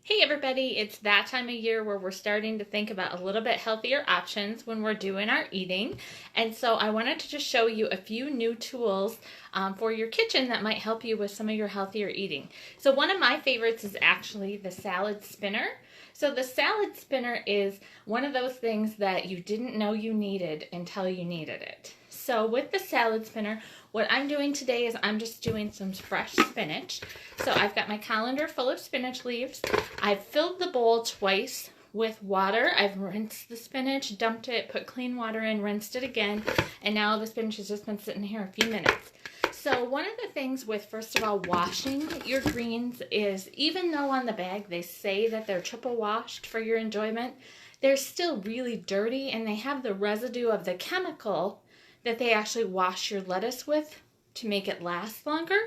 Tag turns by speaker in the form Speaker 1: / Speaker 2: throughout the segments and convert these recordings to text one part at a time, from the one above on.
Speaker 1: Hey everybody, it's that time of year where we're starting to think about a little bit healthier options when we're doing our eating. And so I wanted to just show you a few new tools for your kitchen that might help you with some of your healthier eating. So one of my favorites is actually the salad spinner. So the salad spinner is one of those things that you didn't know you needed until you needed it. So with the salad spinner, what I'm doing today is I'm just doing some fresh spinach. So I've got my colander full of spinach leaves. I've filled the bowl twice with water. I've rinsed the spinach, dumped it, put clean water in, rinsed it again, and now the spinach has just been sitting here a few minutes. So one of the things with, first of all, washing your greens is, even though on the bag they say that they're triple washed for your enjoyment, they're still really dirty and they have the residue of the chemical that they actually wash your lettuce with to make it last longer.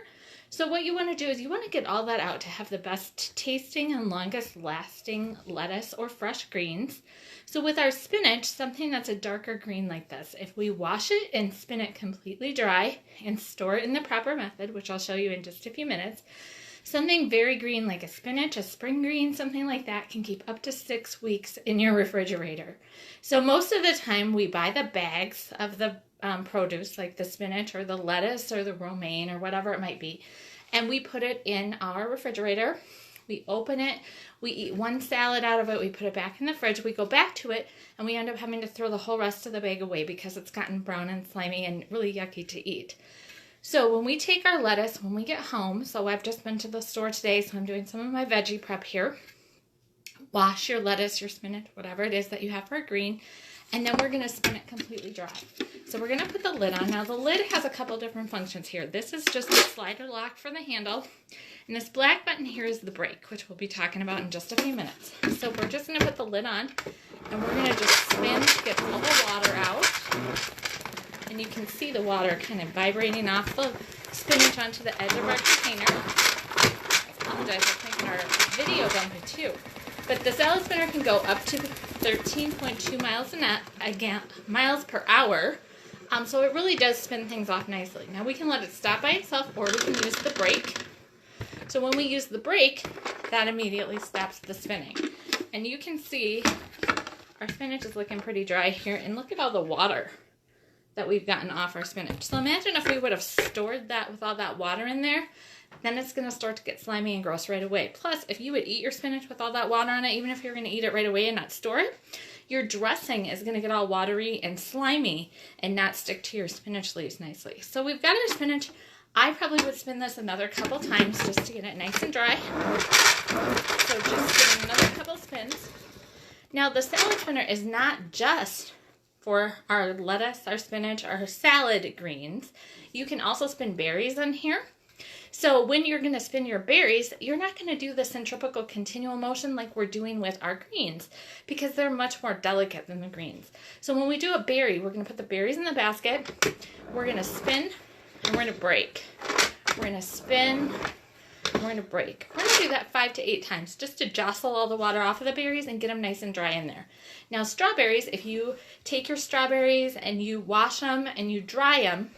Speaker 1: So what you want to do is you want to get all that out to have the best tasting and longest lasting lettuce or fresh greens. So with our spinach, something that's a darker green like this, if we wash it and spin it completely dry and store it in the proper method, which I'll show you in just a few minutes, something very green like a spinach, a spring green, something like that can keep up to 6 weeks in your refrigerator. So most of the time we buy the bags of the produce, like the spinach or the lettuce or the romaine or whatever it might be, and we put it in our refrigerator. We open it, we eat one salad out of it, we put it back in the fridge, we go back to it, and we end up having to throw the whole rest of the bag away because it's gotten brown and slimy and really yucky to eat. So when we take our lettuce, when we get home, so I've just been to the store today, so I'm doing some of my veggie prep here. Wash your lettuce, your spinach, whatever it is that you have for a green, and then we're going to spin it completely dry. So we're going to put the lid on. Now the lid has a couple different functions here. This is just the slider lock for the handle, and this black button here is the brake, which we'll be talking about in just a few minutes. So we're just going to put the lid on, and we're going to just spin to get all the water out. And you can see the water kind of vibrating off the spinach onto the edge of our container. I apologize for making our video bumpy too. But the salad spinner can go up to 13.2 miles per hour. So it really does spin things off nicely. Now we can let it stop by itself, or we can use the brake. So when we use the brake, that immediately stops the spinning. And you can see our spinach is looking pretty dry here, and look at all the water that we've gotten off our spinach. So imagine if we would have stored that with all that water in there, then it's going to start to get slimy and gross right away. Plus, if you would eat your spinach with all that water on it, even if you're going to eat it right away and not store it, your dressing is going to get all watery and slimy and not stick to your spinach leaves nicely. So we've got our spinach. I probably would spin this another couple times just to get it nice and dry. So just giving another couple spins. Now the salad spinner is not just for our lettuce, our spinach, our salad greens. You can also spin berries in here. So when you're going to spin your berries, you're not going to do the centrifugal continual motion like we're doing with our greens because they're much more delicate than the greens. So when we do a berry, we're going to put the berries in the basket, we're going to spin, and we're going to break. We're going to spin, and we're going to break. We're going to do that 5 to 8 times just to jostle all the water off of the berries and get them nice and dry in there. Now strawberries, if you take your strawberries and you wash them and you dry them,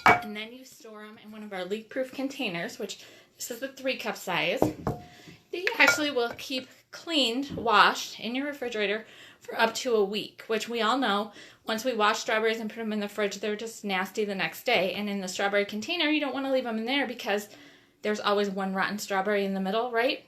Speaker 1: and then you store them in one of our leak-proof containers, which this is the 3-cup size, they actually will keep cleaned, washed in your refrigerator for up to a week, which we all know once we wash strawberries and put them in the fridge, they're just nasty the next day. And in the strawberry container, you don't want to leave them in there because there's always one rotten strawberry in the middle, right?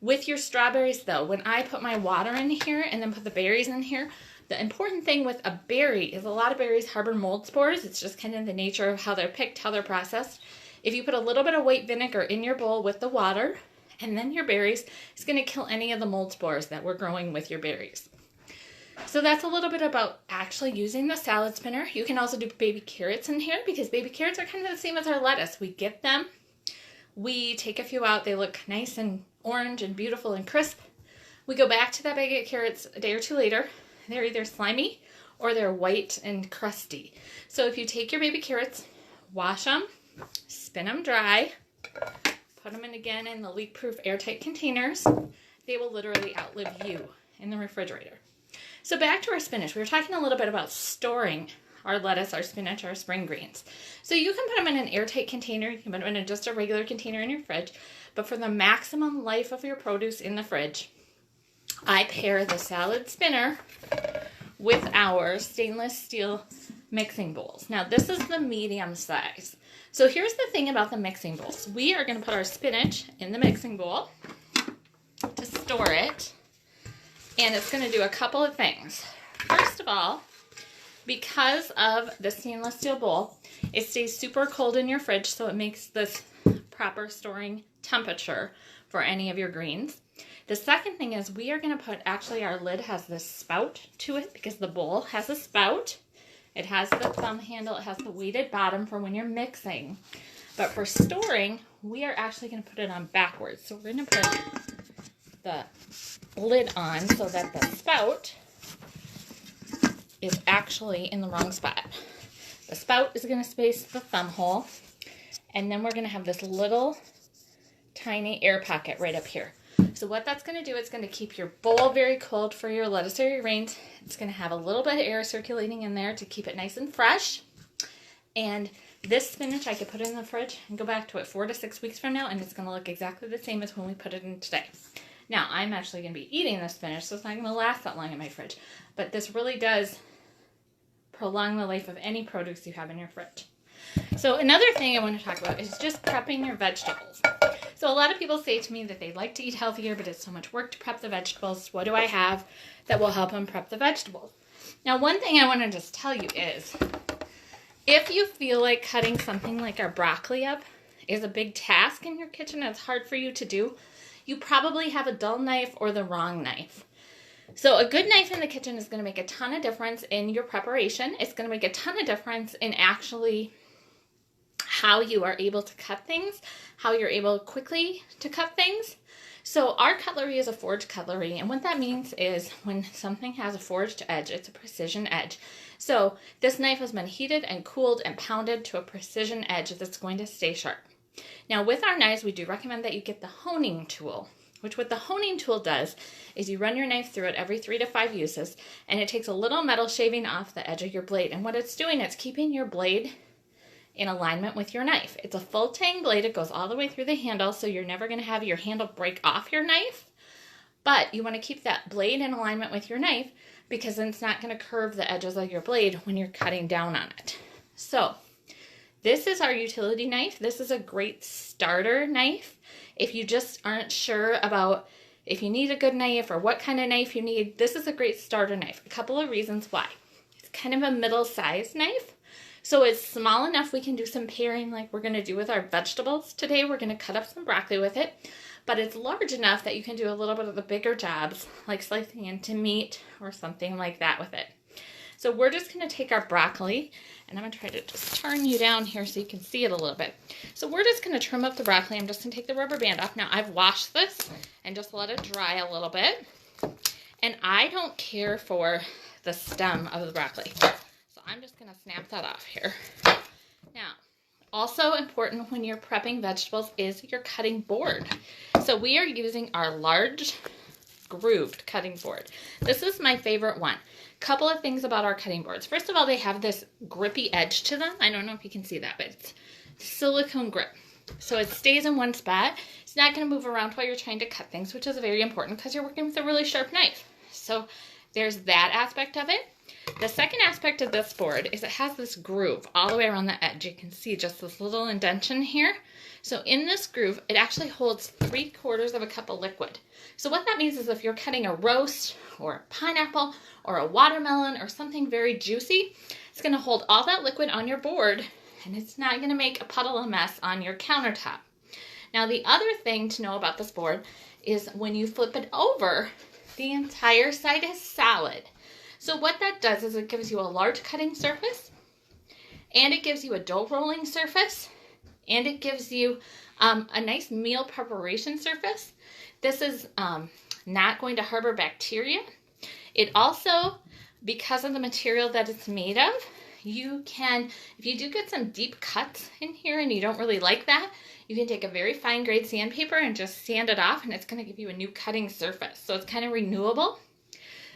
Speaker 1: With your strawberries, though, when I put my water in here and then put the berries in here, the important thing with a berry is a lot of berries harbor mold spores. It's just kind of the nature of how they're picked, how they're processed. If you put a little bit of white vinegar in your bowl with the water and then your berries, it's going to kill any of the mold spores that were growing with your berries. So that's a little bit about actually using the salad spinner. You can also do baby carrots in here because baby carrots are kind of the same as our lettuce. We get them, we take a few out, they look nice and orange and beautiful and crisp. We go back to that bag of carrots a day or two later. They're either slimy or they're white and crusty. So if you take your baby carrots, wash them, spin them dry, put them in again in the leak-proof airtight containers, they will literally outlive you in the refrigerator. So back to our spinach. We were talking a little bit about storing our lettuce, our spinach, our spring greens. So you can put them in an airtight container. You can put them in just a regular container in your fridge. but for the maximum life of your produce in the fridge, I pair the salad spinner with our stainless steel mixing bowls. Now this is the medium size. So here's the thing about the mixing bowls. We are going to put our spinach in the mixing bowl to store it, and it's going to do a couple of things. First of all, because of the stainless steel bowl, it stays super cold in your fridge, so it makes this proper storing temperature for any of your greens. The second thing is we are going to put, actually our lid has this spout to it because the bowl has a spout. It has the thumb handle, it has the weighted bottom for when you're mixing. But for storing, we are actually going to put it on backwards. So we're going to put the lid on so that the spout is actually in the wrong spot. The spout is going to space the thumb hole, and then we're going to have this little tiny air pocket right up here. So what that's going to do, it's going to keep your bowl very cold for your lettuce or your greens. It's going to have a little bit of air circulating in there to keep it nice and fresh. And this spinach, I could put it in the fridge and go back to it 4 to 6 weeks from now, and it's going to look exactly the same as when we put it in today. Now, I'm actually going to be eating this spinach, so it's not going to last that long in my fridge. But this really does prolong the life of any produce you have in your fridge. So another thing I want to talk about is just prepping your vegetables. So a lot of people say to me that they like to eat healthier, but it's so much work to prep the vegetables. What do I have that will help them prep the vegetables? Now, one thing I want to just tell you is, if you feel like cutting something like our broccoli up is a big task in your kitchen, it's hard for you to do, you probably have a dull knife or the wrong knife. So a good knife in the kitchen is going to make a ton of difference in your preparation. It's going to make a ton of difference in actually how you are able to cut things, how you're able quickly to cut things. So our cutlery is a forged cutlery, and what that means is when something has a forged edge, it's a precision edge. So this knife has been heated and cooled and pounded to a precision edge that's going to stay sharp. Now with our knives, we do recommend that you get the honing tool, which what the honing tool does is you run your knife through it every 3 to 5 uses, and it takes a little metal shaving off the edge of your blade. And what it's doing, it's keeping your blade in alignment with your knife. It's a full tang blade. It goes all the way through the handle, so you're never going to have your handle break off your knife. But you want to keep that blade in alignment with your knife because then it's not going to curve the edges of your blade when you're cutting down on it. So this is our utility knife. This is a great starter knife. If you just aren't sure about if you need a good knife or what kind of knife you need, this is a great starter knife. A couple of reasons why. It's kind of a middle-sized knife. So it's small enough we can do some pairing like we're going to do with our vegetables today. We're going to cut up some broccoli with it. But it's large enough that you can do a little bit of the bigger jobs like slicing into meat or something like that with it. So we're just going to take our broccoli, and I'm going to try to just turn you down here so you can see it a little bit. So we're just going to trim up the broccoli. I'm just going to take the rubber band off. Now I've washed this and just let it dry a little bit. And I don't care for the stem of the broccoli. So I'm just going to snap that off here. Now, also important when you're prepping vegetables is your cutting board. So we are using our large grooved cutting board. This is my favorite one. Couple of things about our cutting boards. First of all, they have this grippy edge to them. I don't know if you can see that, but it's silicone grip. So it stays in one spot. It's not going to move around while you're trying to cut things, which is very important because you're working with a really sharp knife. So there's that aspect of it. The second aspect of this board is it has this groove all the way around the edge. You can see just this little indentation here. So in this groove, it actually holds 3/4 of a cup of liquid. So what that means is if you're cutting a roast or a pineapple or a watermelon or something very juicy, it's going to hold all that liquid on your board, and it's not going to make a puddle of mess on your countertop. Now the other thing to know about this board is when you flip it over, the entire side is solid. So what that does is it gives you a large cutting surface, and it gives you a dough rolling surface, and it gives you a nice meal preparation surface. This is not going to harbor bacteria. It also, because of the material that it's made of, you can, if you do get some deep cuts in here and you don't really like that, you can take a very fine grade sandpaper and just sand it off, and it's going to give you a new cutting surface. So it's kind of renewable.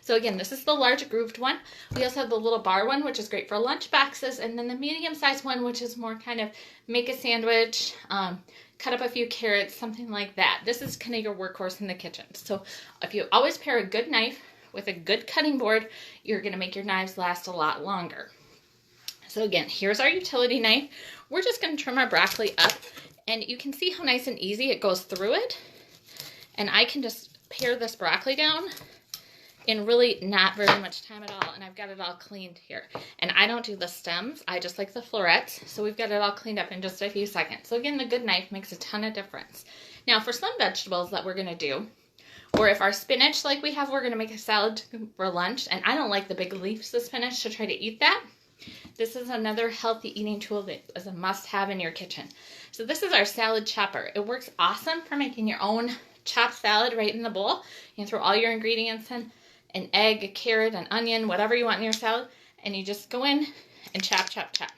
Speaker 1: So again, this is the large grooved one. We also have the little bar one, which is great for lunch boxes, and then the medium-sized one, which is more kind of make a sandwich, cut up a few carrots, something like that. This is kind of your workhorse in the kitchen. So if you always pair a good knife with a good cutting board, you're going to make your knives last a lot longer. So again, here's our utility knife. We're just going to trim our broccoli up, and you can see how nice and easy it goes through it. And I can just pare this broccoli down in really not very much time at all, and I've got it all cleaned here. And I don't do the stems, I just like the florets, so we've got it all cleaned up in just a few seconds. So again, the good knife makes a ton of difference. Now for some vegetables that we're gonna do, or if our spinach like we have, we're gonna make a salad for lunch, and I don't like the big leaves of spinach to try to eat that. This is another healthy eating tool that is a must-have in your kitchen. So this is our salad chopper. It works awesome for making your own chopped salad right in the bowl. You can throw all your ingredients in, an egg, a carrot, an onion, whatever you want in your salad, and you just go in and chop, chop, chop.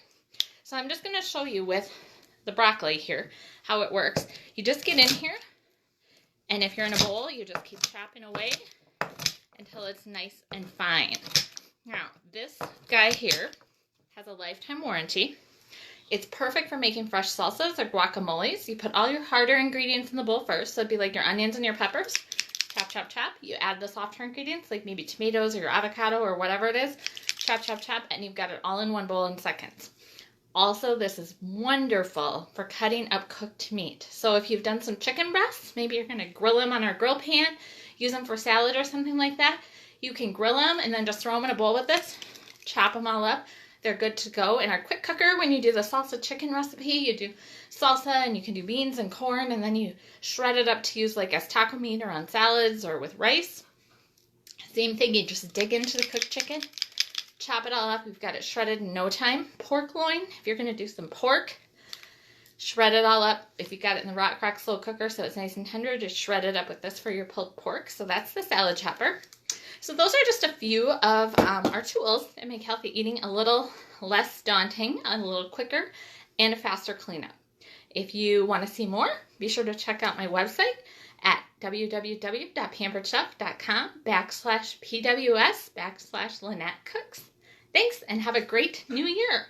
Speaker 1: So I'm just going to show you with the broccoli here how it works. You just get in here, and if you're in a bowl, you just keep chopping away until it's nice and fine. Now, this guy here has a lifetime warranty. It's perfect for making fresh salsas or guacamoles. You put all your harder ingredients in the bowl first, so it'd be like your onions and your peppers. Chop, chop, chop. You add the softer ingredients, like maybe tomatoes or your avocado or whatever it is. Chop, chop, chop, and you've got it all in one bowl in seconds. Also, this is wonderful for cutting up cooked meat. So if you've done some chicken breasts, maybe you're going to grill them on our grill pan, use them for salad or something like that. You can grill them and then just throw them in a bowl with this. Chop them all up. They're good to go. In our quick cooker, when you do the salsa chicken recipe, you do salsa and you can do beans and corn, and then you shred it up to use like as taco meat or on salads or with rice. Same thing, you just dig into the cooked chicken, chop it all up. We've got it shredded in no time. Pork loin, if you're going to do some pork, shred it all up. If you got it in the Rock slow cooker so it's nice and tender, just shred it up with this for your pulled pork. So that's the salad chopper. So those are just a few of our tools that make healthy eating a little less daunting, a little quicker, and a faster cleanup. If you want to see more, be sure to check out my website at www.pamperedchef.com/PWS/Lynette Cooks. Thanks, and have a great new year.